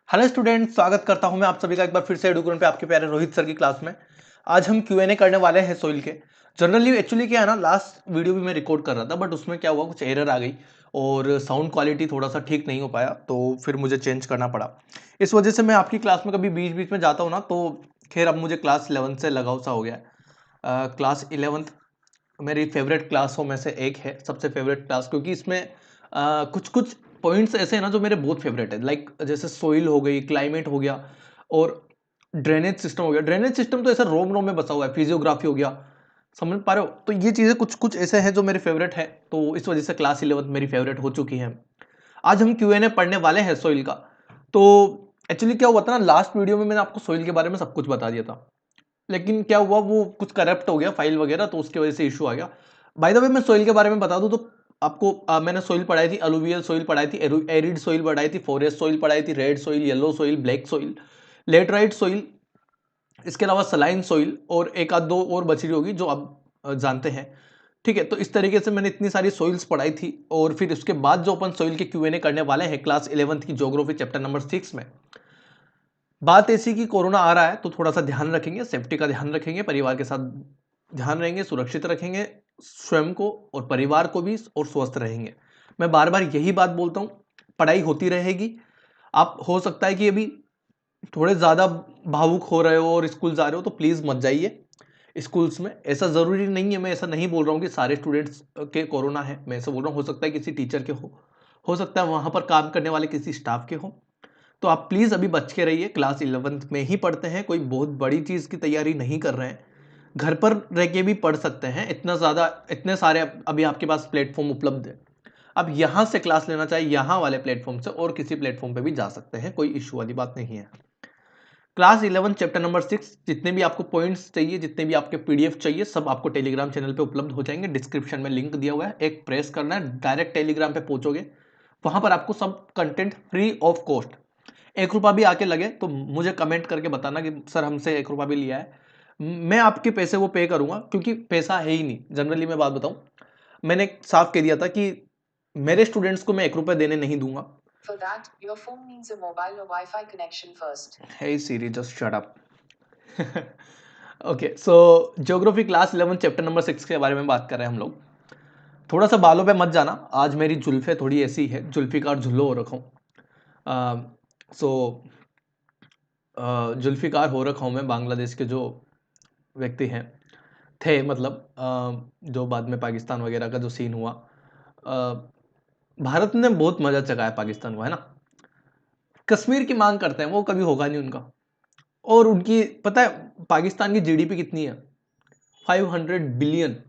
Hello student, स्वागत करता हूं मैं आप सभी का एक बार फिर से एडुकुरन पे आपके प्यारे रोहित सर की क्लास में। आज हम क्यूएनए करने वाले हैं सोइल के। जनरली एक्चुअली क्या है ना, लास्ट वीडियो भी मैं रिकॉर्ड कर रहा था बट उसमें क्या हुआ, कुछ एरर आ गई और साउंड क्वालिटी थोड़ा सा ठीक नहीं हो पाया, तो फिर मुझे चेंज करना पड़ा। इस वजह से मैं आपकी क्लास में कभी बीच बीच में जाता हूँ ना, तो खैर अब मुझे क्लास 11 से लगाव सा हो गया है। क्लास 11 मेरी फेवरेट क्लासों में से एक है, सबसे फेवरेट क्लास, क्योंकि इसमें कुछ कुछ पॉइंट्स ऐसे हैं ना जो मेरे बहुत फेवरेट है। लाइक जैसे सोइल हो गई, क्लाइमेट हो गया और ड्रेनेज सिस्टम हो गया। ड्रेनेज सिस्टम तो ऐसा रोम रोम में बसा हुआ है, फिजियोग्राफी हो गया, समझ पा रहे हो। तो ये चीज़ें कुछ कुछ ऐसे हैं जो मेरे फेवरेट है, तो इस वजह से क्लास 11 मेरी फेवरेट हो चुकी है। आज हम क्यूएनए पढ़ने वाले हैं सोइल का। तो एक्चुअली क्या हुआ था ना, लास्ट वीडियो में मैंने आपको सोइल के बारे में सब कुछ बता दिया था, लेकिन क्या हुआ, वो कुछ करप्ट हो गया फाइल वगैरह, तो उसकी वजह से इशू आ गया। बाय द वे मैं सोइल के बारे में बता दूं तो आपको मैंने सोइल पढ़ाई थी, अलुवियल सोइल पढ़ाई थी, एरिड सोइल पढ़ाई थी, फॉरेस्ट सोइल पढ़ाई थी, red soil, yellow soil, black soil, laterite soil, इसके अलावा सलाइन सोइल और एक आध दो और बची होगी जो आप जानते हैं। ठीक है, तो इस तरीके से मैंने इतनी सारी सोइल्स पढ़ाई थी। और फिर उसके बाद जो अपन सोइल के क्यूएनए करने वाले हैं क्लास 11 की ज्योग्राफी चैप्टर नंबर 6 में, बात ऐसी कि कोरोना आ रहा है तो थोड़ा सा ध्यान रखेंगे, सेफ्टी का ध्यान रखेंगे, परिवार के साथ ध्यान रहेंगे, सुरक्षित रखेंगे स्वयं को और परिवार को भी, और स्वस्थ रहेंगे। मैं बार बार यही बात बोलता हूँ, पढ़ाई होती रहेगी। आप हो सकता है कि अभी थोड़े ज़्यादा भावुक हो रहे हो और स्कूल जा रहे हो, तो प्लीज़ मत जाइए स्कूल्स में। ऐसा ज़रूरी नहीं है, मैं ऐसा नहीं बोल रहा हूँ कि सारे स्टूडेंट्स के कोरोना है, मैं ऐसा बोल रहा हूँ हो सकता है किसी टीचर के हो सकता है वहाँ पर काम करने वाले किसी स्टाफ के हो। तो आप प्लीज़ अभी बच के रहिए, क्लास 11 में ही पढ़ते हैं, कोई बहुत बड़ी चीज़ की तैयारी नहीं कर रहे हैं, घर पर रह के भी पढ़ सकते हैं। इतना ज़्यादा, इतने सारे अभी आपके पास प्लेटफॉर्म उपलब्ध है। अब यहाँ से क्लास लेना चाहिए, यहाँ वाले प्लेटफॉर्म से, और किसी प्लेटफॉर्म पे भी जा सकते हैं, कोई इशू वाली बात नहीं है। क्लास 11 चैप्टर नंबर 6, जितने भी आपको पॉइंट्स चाहिए, जितने भी आपके पीडीएफ चाहिए, सब आपको टेलीग्राम चैनल पे उपलब्ध हो जाएंगे। डिस्क्रिप्शन में लिंक दिया हुआ है, एक प्रेस करना है, डायरेक्ट टेलीग्राम पे पहुंचोगे, वहां पर आपको सब कंटेंट फ्री ऑफ कॉस्ट, 1 रुपया भी आके लगे तो मुझे कमेंट करके बताना कि सर हमसे 1 रुपया भी लिया है, मैं आपके पैसे वो पे करूंगा, क्योंकि पैसा है ही नहीं। जनरली मैं बात बताऊं, मैंने साफ कह दिया था कि मेरे स्टूडेंट्स को मैं 1 रुपया देने नहीं दूंगा। For that, your phone needs a mobile or Wi-Fi connection first. Hey Siri, just shut up. Okay, so geography class 11 chapter number 6 के बारे में बात कर रहे हैं हम लोग। थोड़ा सा बालों पे मत जाना, आज मेरी जुल्फे थोड़ी ऐसी है, जुल्फिकार झुल्लो हो रखा हूँ। सो जुल्फिकार हो रखा हूँ मैं, बांग्लादेश के जो व्यक्ति हैं, थे मतलब, जो बाद में पाकिस्तान वगैरह का जो सीन हुआ, भारत ने बहुत मजा चकाया पाकिस्तान को, है ना। कश्मीर की मांग करते हैं, वो कभी होगा नहीं उनका। और उनकी पता है पाकिस्तान की जीडीपी कितनी है? 500 billion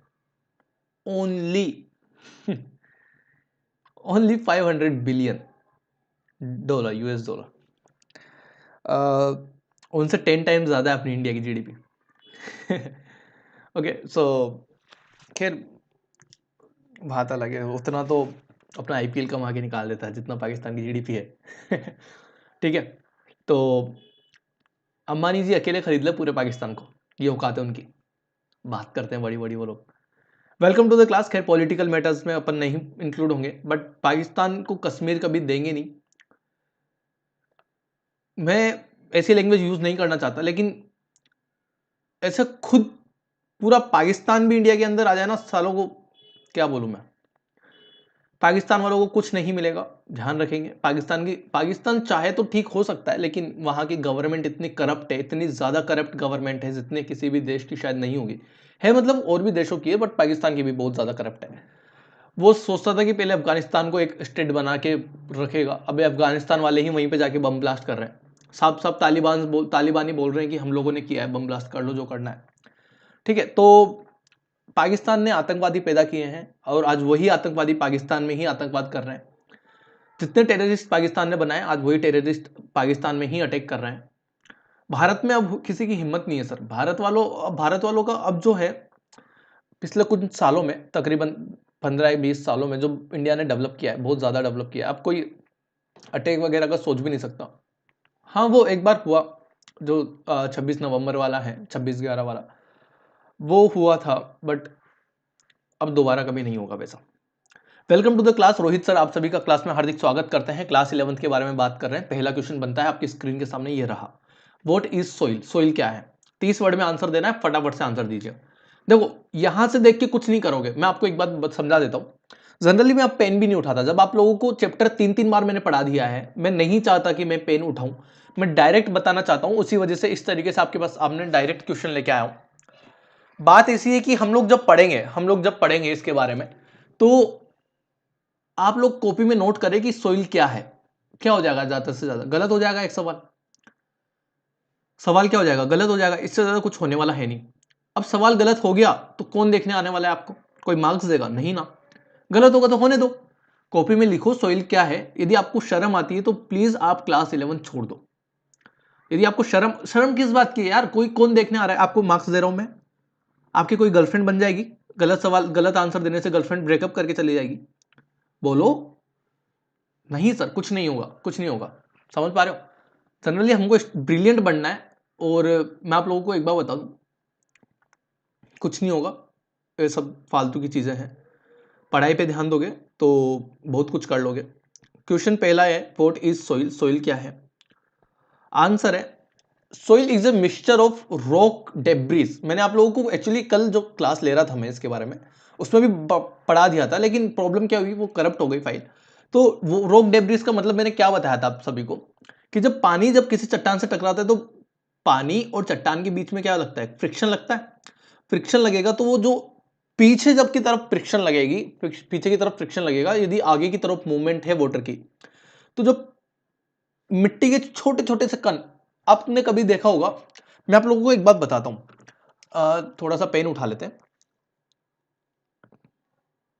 only. Only 500 billion dollar, US dollar. उनसे 10 टाइम्स ज़्यादा है अपनी इंडिया की जीडीपी। ओके, सो खैर बात अलग है, उतना तो अपना आईपीएल कमा के निकाल देता है जितना पाकिस्तान की जीडीपी है। ठीक है, तो अंबानी जी अकेले खरीद ले पूरे पाकिस्तान को, ये औकात है उनकी। बात करते हैं बड़ी बड़ी वो लोग। Welcome to the class. खैर पॉलिटिकल मैटर्स में अपन नहीं इंक्लूड होंगे, बट पाकिस्तान को कश्मीर कभी देंगे नहीं। मैं ऐसी लैंग्वेज यूज नहीं करना चाहता, लेकिन ऐसा खुद पूरा पाकिस्तान भी इंडिया के अंदर आ जाए ना सालों को, क्या बोलूं मैं, पाकिस्तान वालों को कुछ नहीं मिलेगा। ध्यान रखेंगे, पाकिस्तान चाहे तो ठीक हो सकता है, लेकिन वहां की गवर्नमेंट इतनी करप्ट है, इतनी ज्यादा करप्ट गवर्नमेंट है जितने किसी भी देश की शायद नहीं होगी। है मतलब और भी देशों की है, बट पाकिस्तान की भी बहुत ज्यादा करप्ट है। वो सोचता था कि पहले अफगानिस्तान को एक स्टेट बना के रखेगा, अबे अफगानिस्तान वाले ही वहीं पे जाके बम ब्लास्ट कर रहे हैं। साफ साफ तालिबानी बोल रहे हैं कि हम लोगों ने किया है, बम ब्लास्ट कर लो जो करना है। ठीक है, तो पाकिस्तान ने आतंकवादी पैदा किए हैं और आज वही आतंकवादी पाकिस्तान में ही आतंकवाद कर रहे हैं। जितने टेररिस्ट पाकिस्तान ने बनाए, आज वही टेररिस्ट पाकिस्तान में ही अटैक कर रहे हैं। भारत में अब किसी की हिम्मत नहीं है सर। भारत वालों का अब जो है, पिछले कुछ सालों में, तकरीबन 15 या 20 सालों में, जो इंडिया ने डेवलप किया है, बहुत ज़्यादा डेवलप किया है। अब कोई अटैक वगैरह का सोच भी नहीं सकता। हाँ, वो एक बार हुआ, जो 26 नवंबर वाला है, 26/11 वाला, वो हुआ था, बट अब दोबारा कभी नहीं होगा वैसा। Welcome to the class. Rohit sir आप सभी का क्लास में हार्दिक स्वागत करते हैं। क्लास 11th के बारे में बात कर रहे हैं। पहला क्वेश्चन बनता है आपकी स्क्रीन के सामने, ये रहा। What is soil? सोइल क्या है? 30 वर्ड में आंसर देना है, फटाफट से आंसर दीजिए। देखो यहां से देख के कुछ नहीं करोगे, मैं आपको एक बात समझा देता हूं। जनरली मैं आप पेन भी नहीं उठाता। जब आप लोगों को चैप्टर 3-3 बार मैंने पढ़ा दिया है, मैं नहीं चाहता कि मैं पेन उठाऊं, मैं डायरेक्ट बताना चाहता हूं। उसी वजह से इस तरीके से आपके पास आपने डायरेक्ट क्वेश्चन लेके आया हूं। बात ऐसी है कि हम लोग जब पढ़ेंगे इसके बारे में, तो आप लोग कॉपी में नोट करें कि सोइल क्या है। क्या हो जाएगा? ज्यादा से ज्यादा गलत हो जाएगा एक सवाल क्या हो जाएगा? गलत हो जाएगा। इससे ज्यादा कुछ होने वाला है नहीं। अब सवाल गलत हो गया तो कौन देखने आने वाला है आपको? कोई मार्क्स देगा? नहीं ना। गलत होगा तो होने दो, कॉपी में लिखो सोइल क्या है। यदि आपको शर्म आती है तो प्लीज आप क्लास 11 छोड़ दो। यदि आपको शर्म किस बात की है यार? कोई कौन देखने आ रहा है? आपको मार्क्स दे रहा हूं मैं, आपकी कोई गर्लफ्रेंड बन जाएगी? गलत आंसर देने से गर्लफ्रेंड ब्रेकअप करके चली जाएगी? बोलो। नहीं सर, कुछ नहीं होगा, कुछ नहीं होगा। समझ पा रहे हो? जनरली हमको ब्रिलियंट बनना है। और मैं आप लोगों को एक बार बता दूं, कुछ नहीं होगा। ये सब फालतू की चीजें हैं। पढ़ाई पे ध्यान दोगे तो बहुत कुछ कर लोगे। क्वेश्चन पहला है, व्हाट इज सोइल? सोइल क्या है? आंसर है, soil is a mixture of rock debris. मैंने आप लोगों को एक्चुअली कल जो क्लास ले रहा था मैं इसके बारे में, उसमें भी पढ़ा दिया था, लेकिन प्रॉब्लम क्या हुई, वो करप्ट हो गई फाइल। तो वो रॉक डेब्रिस का मतलब मैंने क्या बताया था आप सभी को, कि जब पानी जब किसी चट्टान से टकराता है तो पानी और चट्टान के बीच में क्या लगता है? फ्रिक्शन लगता है। फ्रिक्शन लगेगा तो वो जो पीछे जब की तरफ फ्रिक्शन लगेगी, पीछे की तरफ फ्रिक्शन लगेगा, यदि आगे की तरफ मूवमेंट है वाटर की, तो जो मिट्टी के छोटे छोटे से कण, आपने कभी देखा होगा। मैं आप लोगों को एक बात बताता हूं, थोड़ा सा पेन उठा लेते हैं।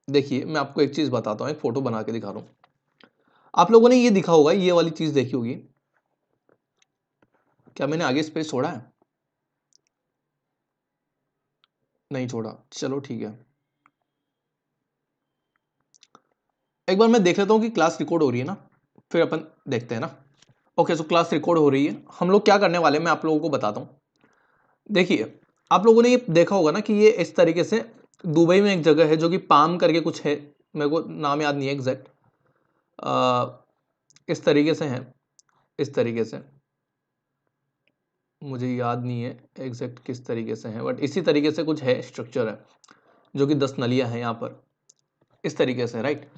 देखिए मैं आपको एक चीज बताता हूं, एक फोटो बना के दिखा रहा हूं। आप लोगों ने ये दिखा होगा, ये वाली चीज देखी होगी। क्या मैंने आगे स्पेस छोड़ा है? नहीं छोड़ा, चलो ठीक है। एक बार मैं देख लेता हूं कि क्लास रिकॉर्ड हो रही है ना, फिर अपन देखते हैं ना। ओके, सो क्लास रिकॉर्ड हो रही है। हम लोग क्या करने वाले हैं मैं आप लोगों को बताता हूं। देखिए आप लोगों ने ये देखा होगा ना कि ये इस तरीके से दुबई में एक जगह है जो कि पाम करके कुछ है, मेरे को नाम याद नहीं है एग्जैक्ट। इस तरीके से है, इस तरीके से मुझे याद नहीं है एग्जैक्ट किस तरीके से है, बट इसी तरीके से कुछ है, स्ट्रक्चर है जो कि 10 नलियां हैं यहाँ पर, इस तरीके से, राइट।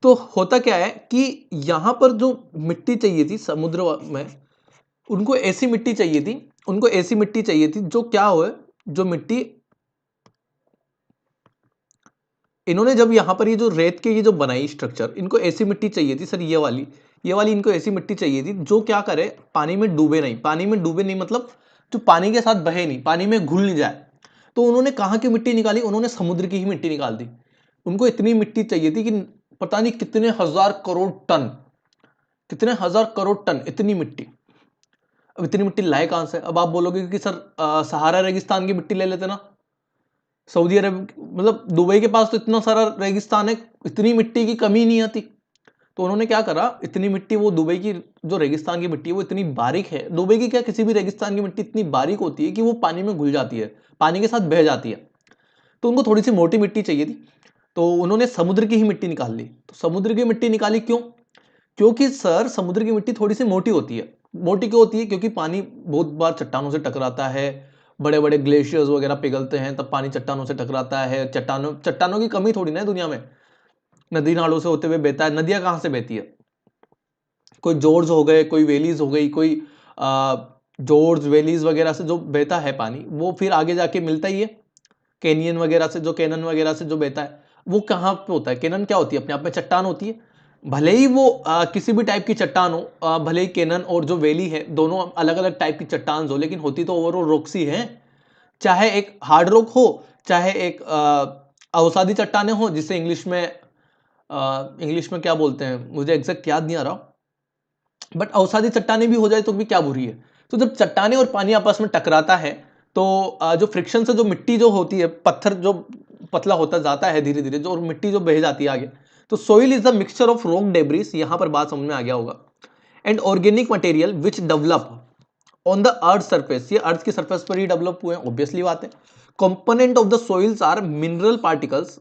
तो होता क्या है कि यहाँ पर जो मिट्टी चाहिए थी समुद्र में, उनको ऐसी मिट्टी चाहिए थी, उनको ऐसी मिट्टी चाहिए थी जो क्या हो, जो मिट्टी इन्होंने जब यहाँ पर ये जो रेत के ये जो बनाई स्ट्रक्चर, इनको ऐसी मिट्टी चाहिए थी सर, ये वाली इनको ऐसी मिट्टी चाहिए थी जो क्या करे, पानी में डूबे नहीं। पानी में डूबे नहीं मतलब जो पानी के साथ बहे नहीं, पानी में घुल नहीं जाए। तो उन्होंने कहाँ की मिट्टी निकाली? उन्होंने समुद्र की ही मिट्टी निकाल दी। उनको इतनी मिट्टी चाहिए थी कि पता नहीं कितने हजार करोड़ टन, कितने हजार करोड़ टन इतनी मिट्टी। अब इतनी मिट्टी लाए कहां से? अब आप बोलोगे कि सर सहारा रेगिस्तान की मिट्टी ले लेते ना, सऊदी अरब मतलब दुबई के पास तो इतना सारा रेगिस्तान है, इतनी मिट्टी की कमी नहीं आती। तो उन्होंने क्या करा, इतनी मिट्टी, वो दुबई की जो रेगिस्तान की मिट्टी है वो इतनी बारीक है, दुबई की क्या किसी भी रेगिस्तान की मिट्टी इतनी बारीक होती है कि वो पानी में घुल जाती है, पानी के साथ बह जाती है। तो उनको थोड़ी सी मोटी मिट्टी चाहिए थी, तो उन्होंने समुद्र की ही मिट्टी निकाल ली। तो समुद्र की मिट्टी निकाली क्यों? क्योंकि सर समुद्र की मिट्टी थोड़ी सी मोटी होती है। मोटी क्यों होती है? क्योंकि पानी बहुत बार चट्टानों से टकराता है, बड़े बड़े ग्लेशियर्स वगैरह पिघलते हैं, तब पानी चट्टानों से टकराता है। चट्टानों चट्टानों की कमी थोड़ी ना है दुनिया में, नदी नालों से होते हुए बहता है। नदियां कहाँ से बहती है? कोई जॉर्ज हो गए, कोई वेलीज हो गई, कोई जॉर्ज वेलीज वगैरह से जो बहता है पानी, वो फिर आगे जाके मिलता ही है कैनियन वगैरह से, जो कैनन वगैरह से जो बहता है। वो कहाँ पे होता है? कैनन क्या होती है? अपने आप में चट्टान होती है। भले ही वो किसी भी टाइप की चट्टान हो, भले ही कैनन और जो वैली है दोनों अलग अलग टाइप की चट्टान हो, लेकिन होती तो ओवरऑल रॉक्स ही है। चाहे एक हार्ड रॉक हो, चाहे एक अवसादी चट्टाने हो, जिसे इंग्लिश में क्या बोलते हैं मुझे एग्जैक्ट याद नहीं आ रहा, बट अवसादी चट्टाने भी हो जाए तो भी क्या बुरी है। तो जब चट्टाने और पानी आपस में टकराता है तो जो फ्रिक्शन से जो मिट्टी जो होती है, पत्थर जो पतला होता जाता है धीरे धीरे, जो मिट्टी जो बह जाती है आगे। तो soil is the mixture of rock debris, यहां पर बात समझ में आ गया होगा, and organic material which develop on the earth surface. ये अर्थ की सरफेस पर ही डेवलप हुए हैं, ऑब्वियसली बात है। Component of the soils are mineral particles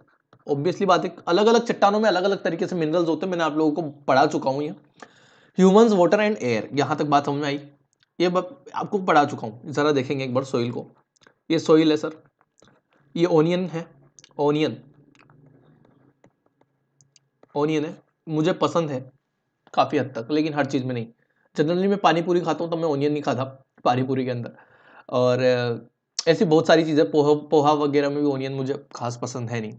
obviously बात है, अलग अलग चट्टानों में अलग अलग तरीके से मिनरल्स होते हैं, मैंने आप लोगों को पढ़ा चुका हूँ ये। ह्यूमंस, वाटर एंड एयर, यहां तक बात समझ में आई? ये आपको पढ़ा चुका हूँ। जरा देखेंगे एक बार सोइल को। ये सोइल है सर, ये ओनियन है, ओनियन ओनियन है, मुझे पसंद है काफी हद तक, लेकिन हर चीज में नहीं। जनरली मैं पानी पूरी खाता हूँ, तब मैं ओनियन नहीं खाता पानी पूरी के अंदर। और ऐसी बहुत सारी चीजें, पोहा पोहा वगैरह में भी ओनियन मुझे खास पसंद है नहीं।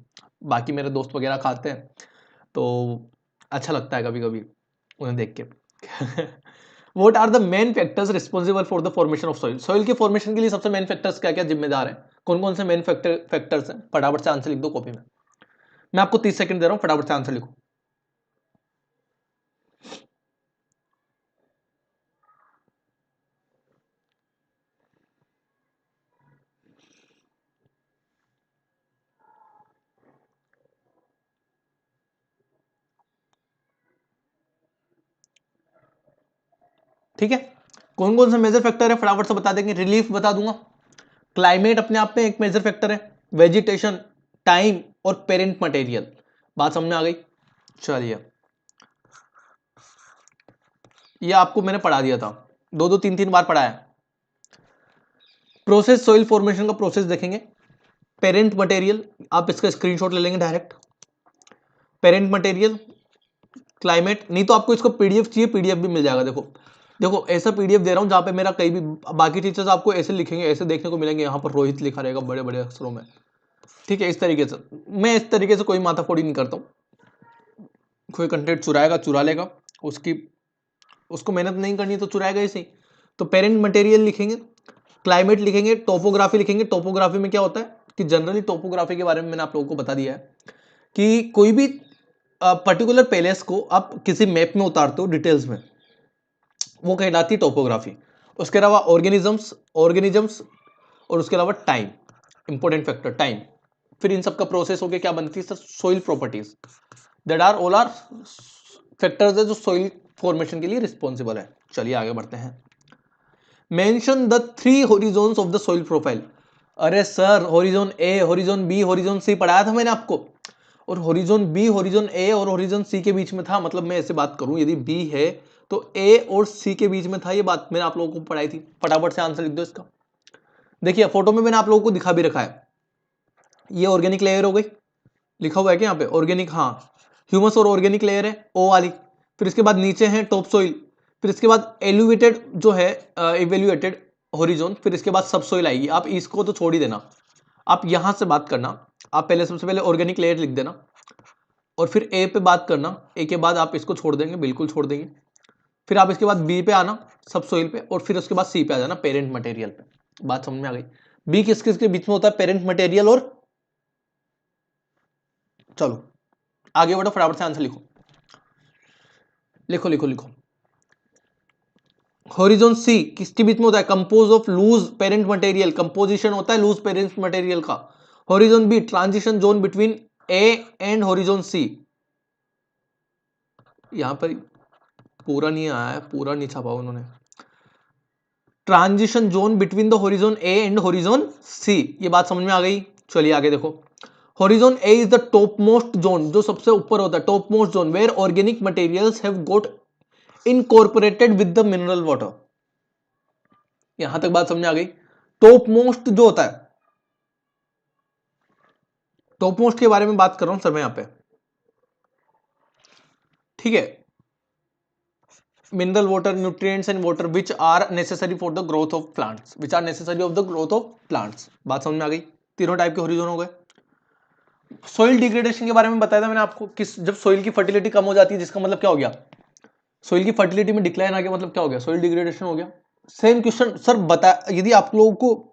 बाकी मेरे दोस्त वगैरह खाते हैं तो अच्छा लगता है कभी कभी उन्हें देख के। What are the main factors responsible for the formation of soil? Soil के फॉर्मेशन के लिए सबसे मेन फैक्टर्स क्या क्या जिम्मेदार हैं? कौन कौन से मेन फैक्टर्स हैं? फटाफट से आंसर लिख दो कॉपी में। मैं आपको 30 सेकंड दे रहा हूं, फटाफट से आंसर लिखो। ठीक है, कौन कौन सा मेजर फैक्टर है फटाफट से बता देंगे। रिलीफ बता दूंगा, क्लाइमेट अपने आप में एक मेजर फैक्टर है, वेजिटेशन, टाइम और पेरेंट मटेरियल। बात समझ में आ गई? चलिए, ये आपको मैंने पढ़ा दिया था, दो दो तीन तीन बार पढ़ाया। प्रोसेस, सोइल फॉर्मेशन का प्रोसेस देखेंगे। पेरेंट मटेरियल, आप इसका स्क्रीनशॉट ले लेंगे डायरेक्ट। पेरेंट मटेरियल, क्लाइमेट, नहीं तो आपको इसको पीडीएफ चाहिए, पीडीएफ भी मिल जाएगा। देखो देखो, ऐसा पीडीएफ दे रहा हूं जहां पे मेरा कहीं भी, बाकी टीचर्स आपको ऐसे लिखेंगे, ऐसे देखने को मिलेंगे, यहाँ पर रोहित लिखा रहेगा बड़े बड़े अक्षरों में। ठीक है, इस तरीके से। मैं इस तरीके से कोई माथाफोड़ी नहीं करता हूँ। कोई कंटेंट चुराएगा चुरा लेगा, उसको मेहनत नहीं करनी तो चुराएगा ही सही। तो पेरेंट मटेरियल लिखेंगे, क्लाइमेट लिखेंगे, टोपोग्राफी लिखेंगे। टोपोग्राफी में क्या होता है कि जनरली टोपोग्राफी के बारे में मैंने आप लोगों को बता दिया है कि कोई भी पर्टिकुलर पैलेस को आप किसी मैप में उतारते हो डिटेल्स में, वो कहलाती है टोपोग्राफी। उसके अलावा ऑर्गेनिजम्स और उसके अलावा टाइम, इंपॉर्टेंट फैक्टर टाइम। फिर इन सब का प्रोसेस होकर क्या बनती है sir? Soil properties. That are all are factors है जो सोइल फॉर्मेशन के लिए रिस्पॉन्सिबल है। चलिए आगे बढ़ते हैं। Mention the 3 horizons of the soil profile. अरे सर, हॉरिजॉन ए, हॉरिजॉन बी, हॉरिजॉन सी पढ़ाया था मैंने आपको, और हॉरिजॉन बी, हॉरिजॉन ए और हॉरिजॉन सी के बीच में था। मतलब मैं ऐसे बात करूं, यदि बी है तो ए और सी के बीच में था। ये बात मैंने आप लोगों को पढ़ाई थी। फटाफट से आंसर लिख दो इसका। देखिए फोटो में मैंने आप लोगों को दिखा भी रखा है। ये ऑर्गेनिक लेयर हो गई, लिखा हुआ है क्या यहाँ पे? ऑर्गेनिक, हाँ, ह्यूमस और ऑर्गेनिक लेयर है, ओ वाली। फिर इसके बाद नीचे है टॉप सोइल, फिर इसके बाद एलिवेटेड जो है, इवेल्युएटेड हॉरिजॉन, फिर इसके बाद सब सोइल आएगी। आप इसको तो छोड़ ही देना, आप यहां से बात करना। आप पहले, सबसे पहले ऑर्गेनिक लेयर लिख देना, और फिर ए पे बात करना। ए के बाद आप इसको छोड़ देंगे, बिल्कुल छोड़ देंगे। फिर आप इसके बाद बी पे आना, सब सोइल पे, और फिर उसके बाद सी पे आ जाना, पेरेंट मटेरियल पे। बात समझ में आ गई? बी किस किस के बीच में होता है? पेरेंट मटेरियल और, चलो आगे बढ़ो, फटाफट से आंसर लिखो, लिखो लिखो लिखो। हॉरिजॉन सी किसके बीच में होता है? Compose of loose parent material, composition होता है लूज पेरेंट मटेरियल का। Horizon B, transition zone between A and horizon C. यहां पर पूरा नहीं आया है, पूरा नहीं छापा उन्होंने। Transition zone between the horizon A and horizon C, ये बात समझ में आ गई? चलिए आगे देखो। Horizon A is the top most zone, जो सबसे ऊपर होता है, top most zone, where organic materials have got incorporated with the mineral water. यहां तक बात समझ आ गई? टॉप मोस्ट जो होता है, टॉप मोस्ट के बारे में बात कर रहा हूं सर मैं यहां पे। ठीक है, mineral water, nutrients and water which are necessary for the growth of plants, which are necessary of the growth of plants. बात समझ में आ गई? तीनों टाइप के हॉरिजॉन हो गए। सोइल डिग्रेडेशन के बारे में बताया था मैंने आपको, किस, जब सोइल की फर्टिलिटी कम हो जाती है, जिसका मतलब क्या हो गया? सोइल की फर्टिलिटी में डिक्लाइन आ गया, मतलब क्या हो गया? सोइल डिग्रेडेशन हो गया। सेम क्वेश्चन सर बता, यदि आप लोगों को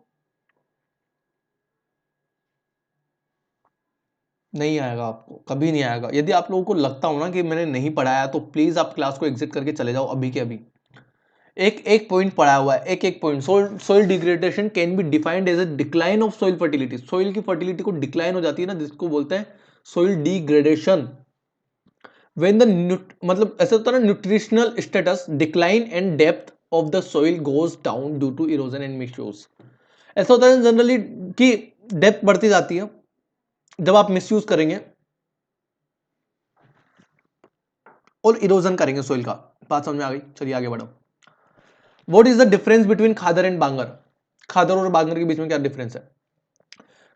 नहीं आएगा, आपको कभी नहीं आएगा। यदि आप लोगों को लगता हो ना कि मैंने नहीं पढ़ाया, तो प्लीज आप क्लास को एग्जिट करके चले जाओ अभी के अभी। एक एक पॉइंट पढ़ा हुआ है, एक एक point. Soil degradation can be defined as a decline of soil fertility. Soil की फर्टिलिटी को डिक्लाइन हो जाती है ना, जिसको बोलते हैं सोइल डिग्रेडेशन। व्हेन द मतलब ऐसा होता है ना, nutritional status decline and depth of the soil goes down due to erosion and misuse. ऐसा होता है जनरली कि डेप्थ बढ़ती जाती है जब आप मिसयूज करेंगे, और इरोजन करेंगे सोइल का। बात समझ में आ गई? चलिए आगे बढ़ो। What is the difference between khadar and bangar? Khadar और बांगर के बीच में क्या डिफरेंस है?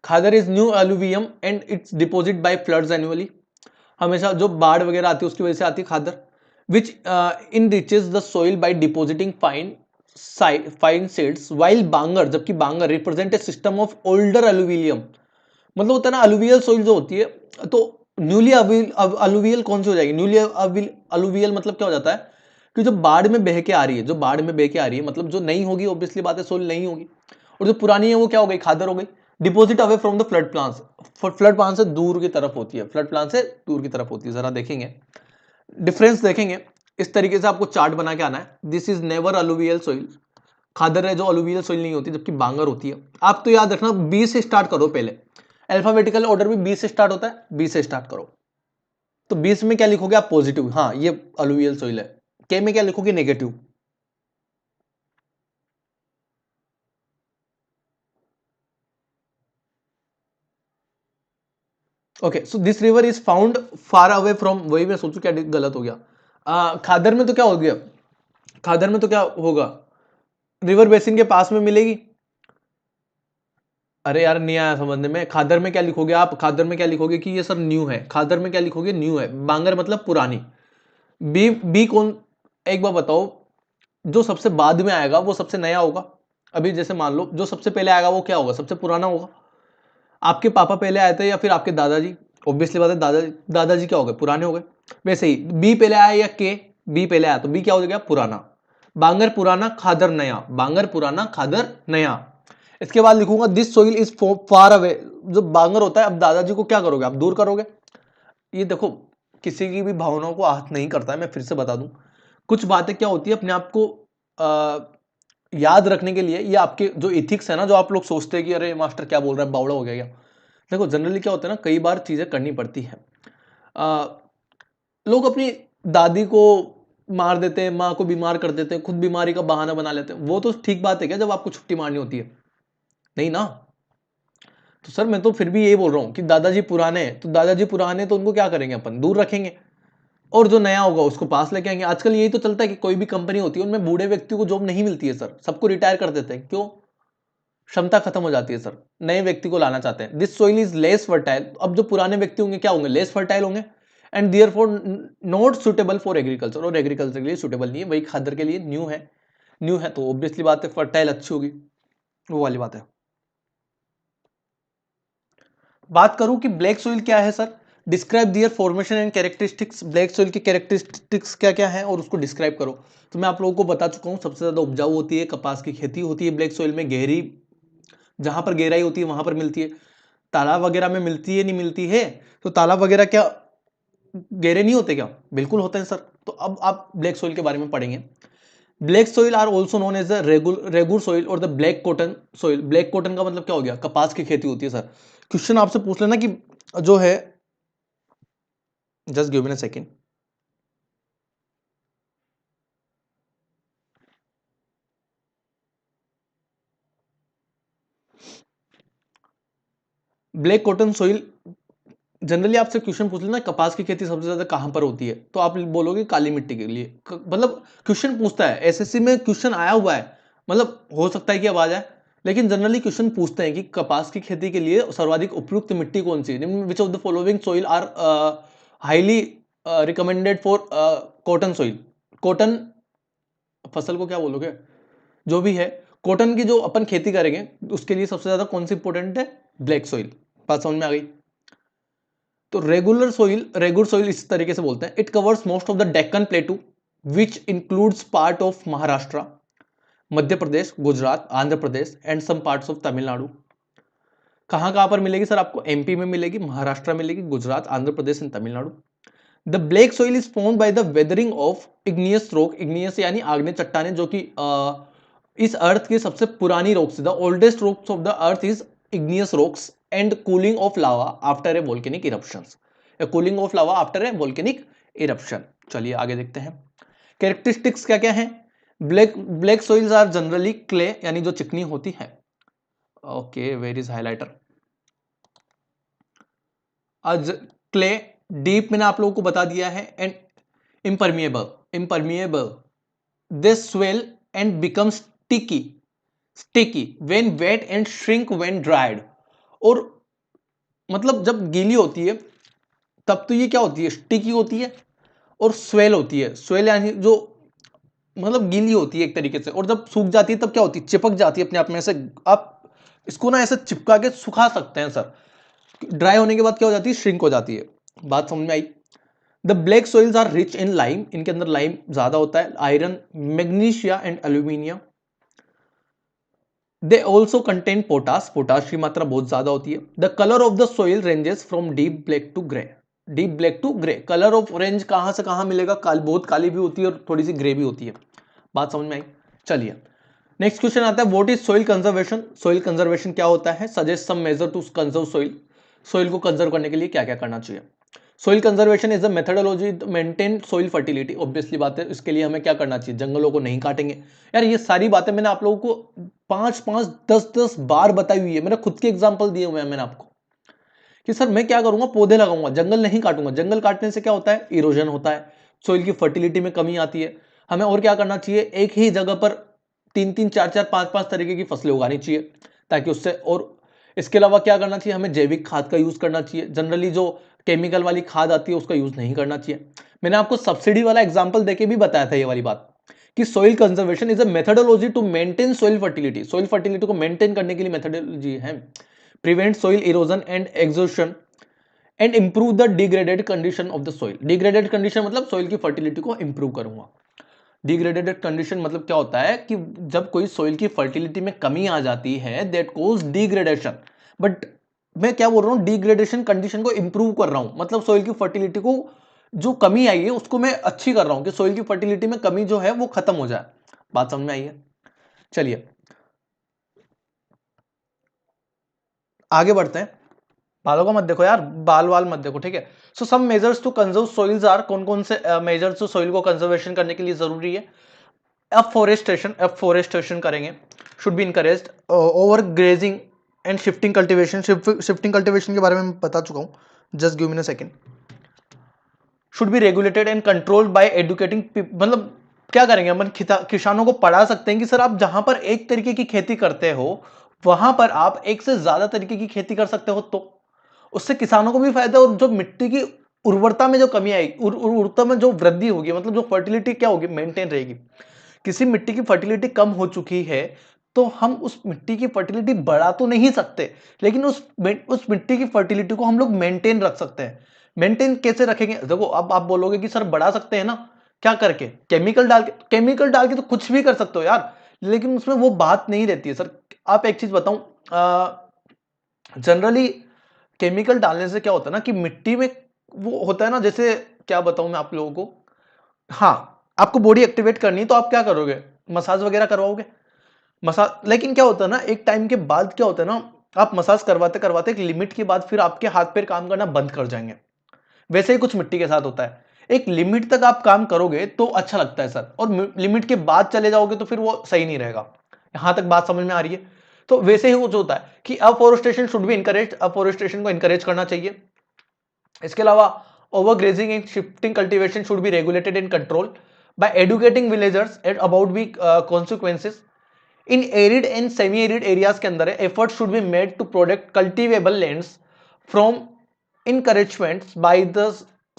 Khadar is new alluvium and it's deposit by floods annually. हमेशा जो बाढ़ वगैरह आती है उसकी वजह से आती है khadar. Which enriches the soil by depositing fine seeds, while bangar, जबकि bangar represent a system of older alluvium. मतलब होता है ना अलुवियल सोइल जो होती है, तो न्यूली अलुवियल कौन सी हो जाएगी? न्यूली अलुवियल मतलब क्या हो जाता है कि जो बाढ़ में बह के आ रही है, जो बाढ़ में बह के आ रही है मतलब जो नहीं होगी, ऑब्वियसली बात है सोइल नहीं होगी। और जो पुरानी है वो क्या हो गई? खादर हो गई। Deposit away from the flood plan, flood plan से दूर की तरफ होती है, फ्लड प्लान से दूर की तरफ होती है। जरा देखेंगे डिफरेंस, देखेंगे इस तरीके से आपको चार्ट बना के आना है। This is never alluvial soil, khadar है जो अलुवियल सोइल नहीं होती, जबकि बांगर होती है। आप तो याद रखना बी से स्टार्ट करो पहले, अल्फाबेटिकल ऑर्डर भी बी से स्टार्ट होता है, बी से स्टार्ट करो। तो 20 में क्या लिखोगे आप? पॉजिटिव, हाँ ये अलुवियल सोइल है। के में क्या लिखोगे? Negative. Okay, so this river is found far away from, वही मैं सोचू क्या गलत हो गया। खादर में तो क्या हो गया? खादर में तो क्या होगा? रिवर बेसिन के पास में मिलेगी। अरे यार नहीं आया समझने में। खादर में क्या लिखोगे आप? खादर में क्या लिखोगे कि ये सर न्यू है। खादर में क्या लिखोगे? न्यू है। बांगर मतलब पुरानी। बी बी कौन? एक बार बताओ, जो सबसे बाद में आएगा वो सबसे नया होगा। अभी जैसे मान लो जो सबसे पहले आएगा वो क्या होगा? सबसे पुराना होगा। आपके पापा पहले आए थे या फिर आपके दादाजी? ऑब्वियसली बात है दादाजी, दादाजी क्या हो गए? पुराने हो गए। वैसे ही बी पहले आया या के? बी पहले आया तो बी क्या हो गया? पुराना। बांगर पुराना, खादर नया। बांगर पुराना, खादर नया। इसके बाद लिखूंगा this soil is far away. जो बांगर होता है, अब दादाजी को क्या करोगे आप? दूर करोगे। ये देखो किसी की भी भावनाओं को आहत नहीं करता है, मैं फिर से बता दूं। कुछ बातें क्या होती है अपने आप को याद रखने के लिए, ये आपके जो इथिक्स है ना, जो आप लोग सोचते हैं कि अरे मास्टर क्या बोल रहा है, बावड़ा हो गया क्या। देखो जनरली क्या होता है ना, कई बार चीजें करनी पड़ती है। आ, लोग अपनी दादी को मार देते हैं, माँ को बीमार कर देते हैं, खुद बीमारी का बहाना बना लेते हैं। वो तो ठीक बात है क्या जब आपको छुट्टी मारनी होती है? नहीं ना। तो सर मैं तो फिर भी यही बोल रहा हूँ कि दादाजी पुराने हैं, तो दादाजी पुराने तो उनको क्या करेंगे? अपन दूर रखेंगे, और जो नया होगा उसको पास लेके आएंगे। आजकल यही तो चलता है कि कोई भी कंपनी होती है उनमें बूढ़े व्यक्ति को जॉब नहीं मिलती है सर, सबको रिटायर कर देते हैं। क्यों? क्षमता खत्म हो जाती है सर, नए व्यक्ति को लाना चाहते हैं। This soil is less fertile. अब जो पुराने व्यक्ति होंगे क्या होंगे? लेस फर्टाइल होंगे, and therefore not suitable for agriculture, और एग्रीकल्चर के लिए सुटेबल नहीं है। वही खादर के लिए न्यू है। न्यू है तो ऑब्वियसली बात है फर्टाइल अच्छी होगी, वो वाली बात है। बात करूं कि ब्लैक सोइल क्या है sir, describe their formation and characteristics. Black soil की कैरेक्टरिस्टिक्स क्या क्या है और उसको डिस्क्राइब करो। तो मैं आप लोगों को बता चुका हूं, सबसे ज्यादा उपजाऊ होती है, कपास की खेती होती है ब्लैक सोइल में। गहरी, जहां पर गहराई होती है वहां पर मिलती है। तालाब वगैरह में मिलती है, नहीं मिलती है? तो तालाब वगैरह क्या गहरे नहीं होते क्या? बिल्कुल होते हैं सर। तो अब आप ब्लैक सोइल के बारे में पढ़ेंगे। Black soil are also known as the regur soil और the black cotton soil. Black cotton का मतलब क्या हो गया? कपास की खेती होती है सर। क्वेश्चन आपसे पूछ लेना कि जो है, just give me a second. Black cotton soil, generally आपसे क्वेश्चन पूछ लेना कपास की खेती सबसे ज्यादा कहां पर होती है, तो आप बोलोगे काली मिट्टी के लिए। मतलब क्वेश्चन पूछता है, एसएससी में क्वेश्चन आया हुआ है, मतलब हो सकता है कि अब आ जाए, लेकिन जनरली क्वेश्चन पूछते हैं कि कपास की खेती के लिए सर्वाधिक उपयुक्त मिट्टी कौन सी है। Which of the following soil are highly recommended for cotton soil. Cotton फसल को क्या बोलोगे, जो भी है, कॉटन की जो अपन खेती करेंगे उसके लिए सबसे ज्यादा कौन सी इंपॉर्टेंट है? Black soil. बात समझ में आ गई? तो रेगुलर सोइल इस तरीके से बोलते हैं, it covers most of the Deccan plateau which includes part of Maharashtra, Madhya Pradesh, Gujarat, Andhra Pradesh and some parts of Tamil Nadu. कहां कहां पर मिलेगी सर आपको? एमपी में मिलेगी, महाराष्ट्र मिलेगी, Gujarat, Andhra Pradesh and Tamil Nadu. The black soil is formed by the weathering of igneous rock. Igneous यानी आग्नेय चट्टाने, जो कि इस अर्थ की सबसे पुरानी rocks, the oldest rocks of the earth is igneous rocks and cooling of lava after a volcanic eruptions. Cooling of lava after a volcanic eruption. चलिए आगे देखते हैं। कैरेक्टरिस्टिक्स क्या क्या है? Black soils are generally clay, यानी जो चिकनी होती है। Okay, where is highlighter? आज क्ले डीप मैंने आप लोगों को बता दिया है, and impermeable, they swell and become sticky when wet and shrink when dried. और मतलब जब गीली होती है तब तो ये क्या होती है, स्टिकी होती है, और स्वेल होती है, स्वेल यानी जो मतलब गीली होती है एक तरीके से, और जब सूख जाती है तब क्या होती है, चिपक जाती है अपने आप में। ऐसे आप इसको ना ऐसे चिपका के सुखा सकते हैं सर। ड्राई होने के बाद क्या हो जाती है, श्रिंक हो जाती है। बात समझ में आई। The black soils are rich in lime, इनके अंदर लाइम ज्यादा होता है, iron, magnesia and aluminium. They also contain potash, potash की मात्रा बहुत ज्यादा होती है। The colour of the soil ranges from deep black to grey, deep black to grey. Colour of range कहां से कहां मिलेगा, बहुत काली भी होती है और थोड़ी सी ग्रे भी होती है। बात समझ में आई। चलिए नेक्स्ट क्वेश्चन आता है, what is soil conservation. Soil conservation क्या होता है, suggest some measure to conserve soil. Soil को कंजर्व करने के लिए क्या क्या करना चाहिए। Soil conservation is a methodology to maintain soil fertility. Obviously बात है, इसके लिए हमें क्या करना चाहिए, जंगलों को नहीं काटेंगे। यार ये सारी बातें मैंने आप लोगों को 5-5, 10-10 बार बताई हुई है, मैंने खुद के एग्जांपल दिए हुए हैं मैंने आपको, कि सर मैं क्या करूंगा, पौधे लगाऊंगा, जंगल नहीं काटूंगा। जंगल काटने से क्या होता है, इरोजन होता है, सोइल की फर्टिलिटी में कमी आती है। हमें और क्या करना चाहिए, एक ही जगह पर 3-3, 4-4, 5-5 तरीके की फसलें उगानी चाहिए, ताकि उससे, और इसके अलावा क्या करना चाहिए, हमें जैविक खाद का यूज करना चाहिए। जनरली जो केमिकल वाली खाद आती है उसका यूज नहीं करना चाहिए। मैंने आपको सब्सिडी वाला एग्जाम्पल देके भी बताया था ये वाली बात, कि soil conservation is a methodology to maintain soil fertility. Soil fertility को मेंटेन करने के लिए मेथडोलॉजी है। Prevent soil erosion and exhaustion and improve the degraded condition of the soil. Degraded condition मतलब सोइल की फर्टिलिटी को इंप्रूव करूंगा। Degraded condition मतलब क्या होता है, कि जब कोई सोइल की फर्टिलिटी में कमी आ जाती है, दैट कॉज डिग्रेडेशन। बट मैं क्या बोल रहा हूं, डिग्रेडेशन कंडीशन को इंप्रूव कर रहा हूं, मतलब सोइल की फर्टिलिटी को, जो कमी आई है उसको मैं अच्छी कर रहा हूं, कि सोइल की फर्टिलिटी में कमी जो है वो खत्म हो जाए। बात समझ में आई है। चलिए आगे बढ़ते हैं। बालों का मत देखो यार, बाल वाल मत देखो, ठीक है। So some measures to conserve soils are, कौन कौन से मेजर्स जो सोइल को कंजर्वेशन करने के लिए जरूरी है। एफोरेस्टेशन करेंगे, should be encouraged. Over grazing and shifting cultivation, shifting cultivation के बारे में मैं बता चुका हूं, just give me a second. Should be regulated and controlled by educating, मतलब क्या करेंगे, हम किसानों को पढ़ा सकते हैं कि सर आप जहां पर एक तरीके की खेती करते हो वहां पर आप एक से ज्यादा तरीके की खेती कर सकते हो, तो उससे किसानों को भी फायदा, और जो मिट्टी की उर्वरता में जो कमी आएगी, उर्वरता में जो वृद्धि होगी, मतलब जो फर्टिलिटी क्या होगी, मेंटेन रहेगी। किसी मिट्टी की फर्टिलिटी कम हो चुकी है तो हम उस मिट्टी की फर्टिलिटी बढ़ा तो नहीं सकते, लेकिन उस मिट्टी की फर्टिलिटी को हम लोग मेंटेन रख सकते हैं। मेंटेन कैसे रखेंगे, देखो अब आप बोलोगे कि सर बढ़ा सकते हैं ना, क्या करके, केमिकल डाल के तो कुछ भी कर सकते हो यार, लेकिन उसमें वो बात नहीं रहती है सर। आप एक चीज बताऊं, जनरली केमिकल डालने से क्या होता है ना, कि मिट्टी में वो होता है ना, जैसे क्या बताऊं मैं आप लोगों को, हाँ आपको बॉडी एक्टिवेट करनी है तो आप क्या करोगे, मसाज वगैरह करवाओगे, मसाज। लेकिन क्या होता है ना, एक टाइम के बाद क्या होता है ना, आप मसाज करवाते करवाते एक लिमिट के बाद फिर आपके हाथ पैर काम करना बंद कर जाएंगे। वैसे ही कुछ मिट्टी के साथ होता है, एक लिमिट तक आप काम करोगे तो अच्छा लगता है सर, और लिमिट के बाद चले जाओगे तो फिर वो सही नहीं रहेगा। यहां तक बात समझ में आ रही है। तो वैसे ही कुछ होता है कि afforestation should be encourage, afforestation को इनकरेज करना चाहिए। इसके अलावा overgrazing and shifting cultivation should be regulated and control by educating villagers about the consequences in arid and semi arid areas के अंदर है, efforts should be made to protect cultivable lands from encroachments by the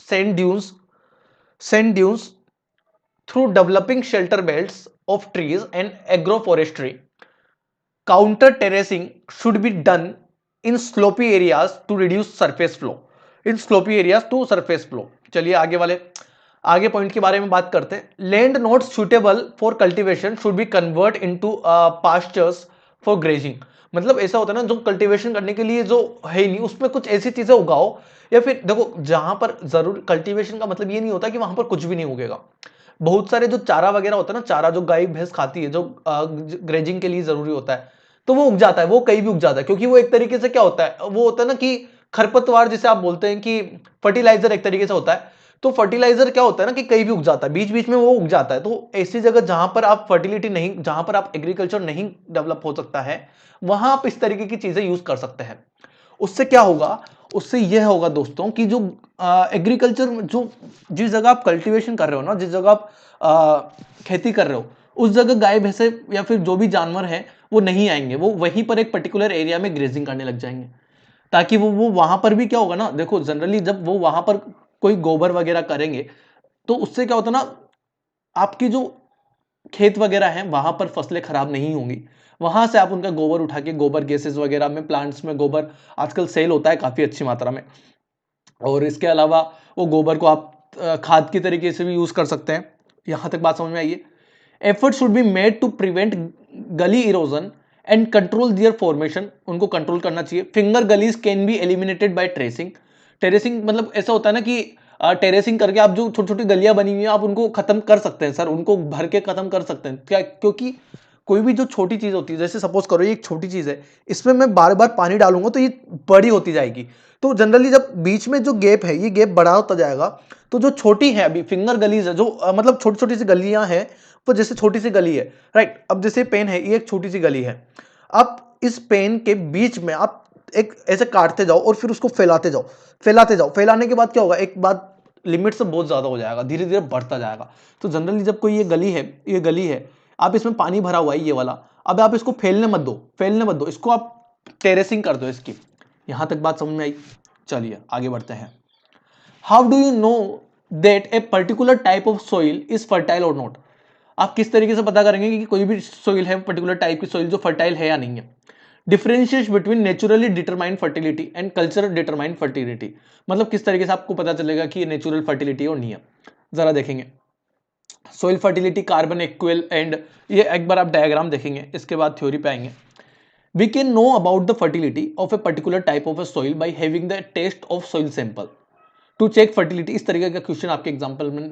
sand dunes through developing shelter belts of trees and agroforestry. Counter terracing should be done in slopy areas to reduce surface flow, in slopy areas to surface flow। चलिए आगे point के बारे में बात करते हैं। Land not suitable for cultivation should be convert into pastures for grazing. मतलब ऐसा होता है ना, जो कल्टीवेशन करने के लिए जो है नहीं, उसमें कुछ ऐसी चीजें उगाओ, या फिर देखो जहां पर जरूर कल्टीवेशन का मतलब ये नहीं होता कि वहां पर कुछ भी नहीं उगेगा। बहुत सारे जो चारा वगैरह होता है ना, चारा जो गाय भैंस खाती है, जो ग्रेजिंग के लिए जरूरी होता है, तो वो उग जाता है, वो कहीं भी उग जाता है, क्योंकि वो एक तरीके से क्या होता है, वो होता है ना कि खरपतवार जिसे आप बोलते हैं, कि फर्टिलाइजर एक तरीके से होता है। तो फर्टिलाइजर क्या होता है ना, कि कहीं भी उग जाता है, बीच बीच में वो उग जाता है। तो ऐसी जगह जहां पर आप फर्टिलिटी नहीं, जहां पर आप एग्रीकल्चर नहीं डेवलप हो सकता है, वहां आप इस तरीके की चीजें यूज कर सकते हैं। उससे क्या होगा, उससे यह होगा दोस्तों कि जो एग्रीकल्चर जो जिस जगह आप कल्टीवेशन कर रहे हो ना, जिस जगह आप खेती कर रहे हो, उस जगह गाय भैंसे या फिर जो भी जानवर है वो नहीं आएंगे, वो वहीं पर एक पर्टिकुलर एरिया में ग्रेजिंग करने लग जाएंगे, ताकि वो वहां पर भी क्या होगा ना, देखो जनरली जब वो वहां पर कोई गोबर वगैरह करेंगे तो उससे क्या होता है ना, आपकी जो खेत वगैरह है वहां पर फसलें खराब नहीं होंगी, वहां से आप उनका गोबर उठा के गोबर गैसेस वगैरह में, प्लांट्स में गोबर आजकल सेल होता है काफी अच्छी मात्रा में, और इसके अलावा वो गोबर को आप खाद की तरीके से भी यूज कर सकते हैं। यहां तक बात समझ में आई है। Effort should be made to prevent gully erosion and control their formation, उनको कंट्रोल करना चाहिए। Finger gullies can be eliminated by terracing. Terracing मतलब ऐसा होता है ना कि टेरेसिंग करके आप जो छोटी छोटी गलियां बनी हुई हैं आप उनको खत्म कर सकते हैं सर, उनको भर के खत्म कर सकते हैं क्या, क्योंकि कोई भी जो छोटी चीज होती है, जैसे सपोज करो ये एक छोटी चीज है, इसमें मैं बार बार पानी डालूंगा तो ये बड़ी होती जाएगी, तो जनरली जब बीच में जो गैप है ये गैप बड़ा होता जाएगा, तो जो छोटी है अभी फिंगर गलीज है, जो मतलब छोटी छोटी सी गलियां हैं, वो जैसे छोटी सी गली है, राइट। अब जैसे पेन है, ये एक छोटी सी गली है, आप इस पेन के बीच में आप एक ऐसे काटते जाओ और फिर उसको फैलाते जाओ, फैलाते जाओ, फैलाने के बाद क्या होगा, एक बात लिमिट से बहुत ज्यादा हो जाएगा, धीरे धीरे बढ़ता जाएगा। तो जनरली जब कोई ये गली है, ये गली है, आप इसमें पानी भरा हुआ है ये वाला, अब आप इसको फैलने मत दो, फैलने मत दो, इसको आप टेरेसिंग कर दो इसकी। यहां तक बात समझ में आई। चलिए आगे बढ़ते हैं। How do you know that A particular type of soil is fertile और नॉट। आप किस तरीके से पता करेंगे कि कोई भी सॉइल है, पर्टिकुलर टाइप की सॉइल जो फर्टाइल है या नहीं है। Differentiate between naturally determined fertility and culture determined fertility, मतलब किस तरीके से आपको पता चलेगा कि ये नेचुरल फर्टिलिटी और नहीं है, जरा देखेंगे। Soil fertility, carbon equal and, ये एक बार आप डायग्राम देखेंगे, इसके बाद थ्योरी पे आएंगे। We can know about the fertility of a particular type of a soil by having the test of soil sample to check fertility. इस तरीके का क्वेश्चन आपके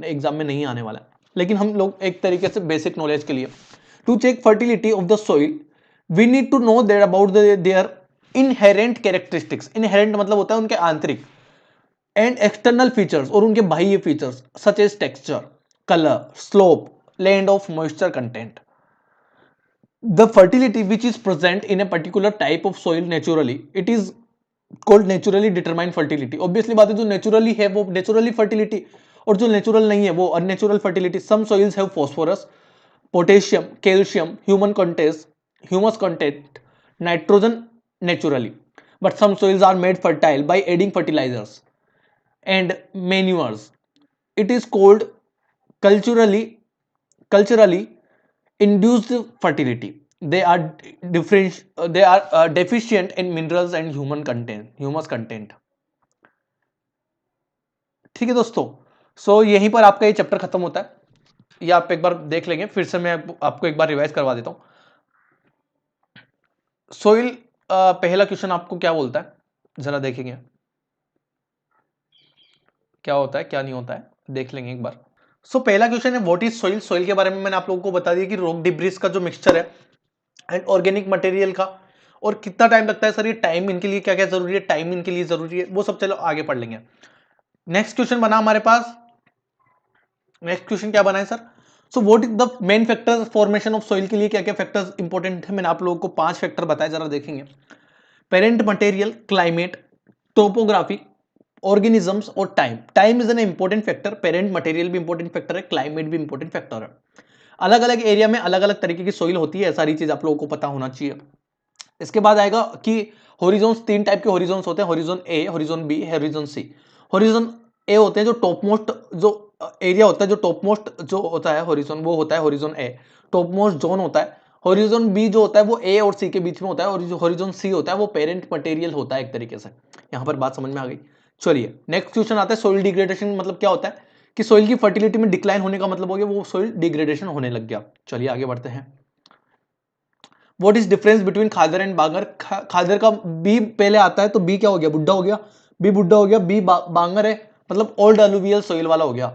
एग्जाम में नहीं आने वाला है, लेकिन हम लोग एक तरीके से बेसिक नॉलेज के लिए, to check fertility of the soil we need to know their about their inherent characteristics. Inherent मतलब होता है उनके आंतरिक, एंड एक्सटर्नल फीचर्स, और उनके बाह्य features such as texture, colour, slope, land of moisture content. The fertility which is present in a particular type of soil naturally, it is called naturally determined fertility। Obviously बात है, जो naturally है वो naturally fertility, और जो natural नहीं है वो unnatural fertility. Some soils have phosphorus, potassium, calcium, humus content, nitrogen naturally, but some soils are made fertile by adding fertilizers and manures. It is called culturally induced fertility. They are deficient in minerals and humus content। ठीक है दोस्तों, सो यहीं पर आपका ये chapter खत्म होता है, ये आप एक बार देख लेंगे, फिर से मैं आपको एक बार रिवाइज करवा देता हूं। सोइल, पहला क्वेश्चन आपको क्या बोलता है, जरा देखेंगे क्या होता है क्या नहीं होता है, देख लेंगे एक बार। सो पहला क्वेश्चन है व्हाट इज सोइल। सोइल के बारे में मैंने आप लोगों को बता दिया कि रॉक डिब्रिस का जो मिक्सचर है एंड ऑर्गेनिक मटेरियल का, और कितना टाइम लगता है सर, ये टाइम इनके लिए क्या क्या जरूरी है, टाइम इनके लिए जरूरी है, वो सब चलो आगे पढ़ लेंगे। नेक्स्ट क्वेश्चन बना हमारे पास, नेक्स्ट क्वेश्चन क्या बना है sir, so what is the main factors formation of soil के लिए क्या क्या फैक्टर्स इंपॉर्टेंट है, मैंने आप लोगों को 5 फैक्टर बताए, जरा देखेंगे। Parent material, climate, topography, organisms और time. Time is an important factor, parent material भी इंपॉर्टेंट फैक्टर है, क्लाइमेट भी इंपॉर्टेंट फैक्टर है। अलग अलग एरिया में अलग अलग तरीके की सॉइल होती है, सारी चीज आप लोगों को पता होना चाहिए। इसके बाद आएगा कि हॉरिजॉन्स, 3 टाइप के हॉरिजॉन्स होते हैं, हॉरिजॉन ए, हॉरिजॉन बी, हॉरिजॉन सी। हॉरिजॉन ए होते हैं जो टॉप मोस्ट जो एरिया होता है, जो टॉप मोस्ट जो होता है हॉरिजॉन, वो होता है हॉरिजॉन ए, टॉप मोस्ट जोन होता है। हॉरिजॉन बी जो होता है वो ए और सी के बीच में होता है, और जो हॉरिजॉन सी होता है वो पेरेंट मटेरियल होता है एक तरीके से। यहां पर बात समझ में आ गई। चलिए नेक्स्ट क्वेश्चन आता है, सोइल डिग्रेडेशन मतलब क्या होता है, कि सोइल की फर्टिलिटी में डिक्लाइन होने का मतलब हो गया वो सोइल डिग्रेडेशन होने लग गया। चलिए आगे बढ़ते हैं। What is difference between khadar and bangar. Khadar का बी पहले आता है तो बी क्या हो गया, बुड्ढा हो गया, बी बुड्ढा हो गया, बी बांगर है मतलब ओल्ड अलुवियल सोइल वाला हो गया।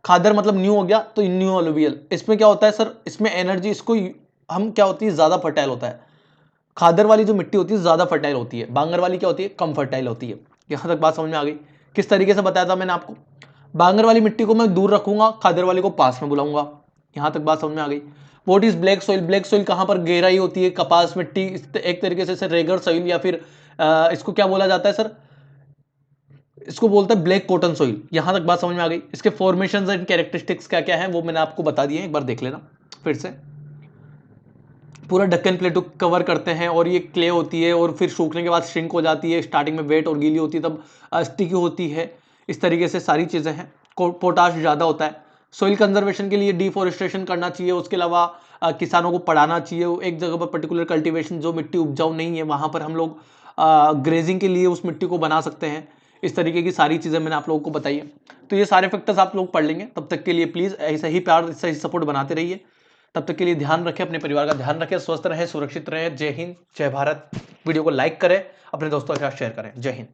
खादर मतलब न्यू हो गया तो न्यू अलुवियल। इसमें क्या होता है सर, इसमें एनर्जी, इसको हम क्या होती है, ज्यादा फर्टाइल होता है। खादर वाली जो मिट्टी होती है ज्यादा फर्टाइल होती है, बांगर वाली क्या होती है, कम फर्टाइल होती है। यहां तक बात समझ में आ गई। किस तरीके से बताया था मैंने आपको, बांगर वाली मिट्टी को मैं दूर रखूंगा, खादर वाली को पास में बुलाऊंगा। यहां तक बात समझ में आ गई। What is black soil. Black soil कहां पर गहराई होती है, कपास मिट्टी, एक तरीके से रेगर सोइल या फिर इसको क्या बोला जाता है सर, इसको बोलते हैं ब्लैक कॉटन सोइल। यहां तक बात समझ में आ गई। इसके फॉर्मेशंस एंड कैरेक्टरिस्टिक्स क्या क्या है वो मैंने आपको बता दिए, एक बार देख लेना फिर से। पूरा ढक्कन प्लेटो कवर करते हैं और ये क्ले होती है और फिर सूखने के बाद श्रिंक हो जाती है, स्टार्टिंग में वेट और गीली होती है तब स्टिकी होती है, इस तरीके से सारी चीज़ें हैं। पोटाश ज़्यादा होता है। सोइल कंजर्वेशन के लिए डिफोरेस्टेशन करना चाहिए, उसके अलावा किसानों को पढ़ाना चाहिए। एक जगह पर पर्टिकुलर कल्टीवेशन जो मिट्टी उपजाऊ नहीं है वहाँ पर हम लोग ग्रेजिंग के लिए उस मिट्टी को बना सकते हैं। इस तरीके की सारी चीज़ें मैंने आप लोगों को बताई है। तो ये सारे फैक्टर्स आप लोग पढ़ लेंगे। तब तक के लिए प्लीज़ ऐसा ही प्यार, ऐसा ही सपोर्ट बनाते रहिए। तब तक के लिए ध्यान रखें, अपने परिवार का ध्यान रखें, स्वस्थ रहें, सुरक्षित रहें। जय हिंद, जय भारत। वीडियो को लाइक करें, अपने दोस्तों के साथ शेयर करें। जय हिंद।